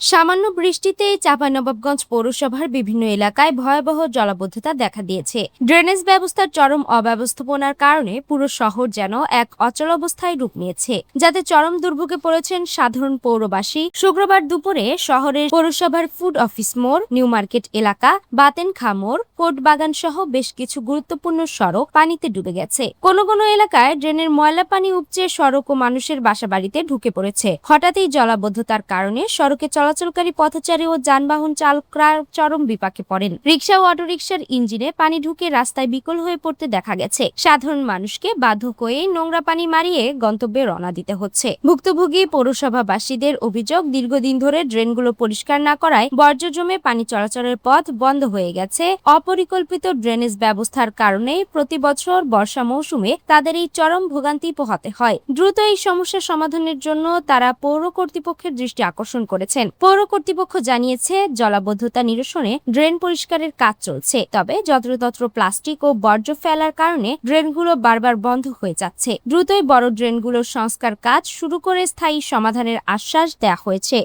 সামান্য বৃষ্টিতেই চাঁপাইনবাবগঞ্জ পৌরসভার বিভিন্ন এলাকায় ভয়াবহ জলাবদ্ধতা দেখা দিয়েছে। ড্রেনেজ ব্যবস্থার চরম অব্যবস্থাপনার কারণে পুরো শহর যেন এক অচল অবস্থায় রূপ নিয়েছে, যাতে চরম দুর্ভোগে পড়েছেন সাধারণ পৌরবাসী। শুক্রবার দুপুরে শহরের পৌরসভার ফুড অফিস মোড়, নিউ মার্কেট এলাকা, বাতেন খামোড়, কোর্ট বাগান সহ বেশ কিছু গুরুত্বপূর্ণ সড়ক পানিতে ডুবে গেছে। কোনো কোনো এলাকায় ড্রেনের ময়লা পানি উপচে সড়ক ও মানুষের বাসাবাড়িতে ঢুকে পড়েছে। হঠাৎই জলাবদ্ধতার কারণে সড়কে চলাচলকারী পথচারী ও যানবাহন চালকরা চরম বিপাকে পড়েন। রিকশা ও অটোরিকশার ইঞ্জিনে পানি ঢুকে রাস্তায় বিকল হয়ে পড়তে দেখা গেছে। সাধারণ মানুষকে বাধ্য হয়ে নোংরা পানি মারিয়ে গন্তব্যে রওনা দিতে হচ্ছে। ভুক্তভোগী পৌরসভাবাসীদের অভিযোগ, দীর্ঘদিন ধরে ড্রেনগুলো পরিষ্কার না করায় বর্জ্য জমে পানি চলাচলের পথ বন্ধ হয়ে গেছে। অপরিকল্পিত ড্রেনেজ ব্যবস্থার কারণে প্রতি বছর বর্ষা মৌসুমে তাদের এই চরম ভোগান্তি পোহাতে হয়। দ্রুত এই সমস্যা সমাধানের জন্য তারা পৌর কর্তৃপক্ষের দৃষ্টি আকর্ষণ করেছেন। পৌর কর্তৃপক্ষ জানিয়েছে, জলাবদ্ধতা নিরসনে ড্রেন পরিষ্কারের কাজ চলছে, তবে যত্রতত্র প্লাস্টিক ও বর্জ্য ফেলার কারণে ড্রেনগুলো বারবার বন্ধ হয়ে যাচ্ছে। দ্রুতই বড় ড্রেনগুলোর সংস্কার কাজ শুরু করে স্থায়ী সমাধানের আশ্বাস দেওয়া হয়েছে।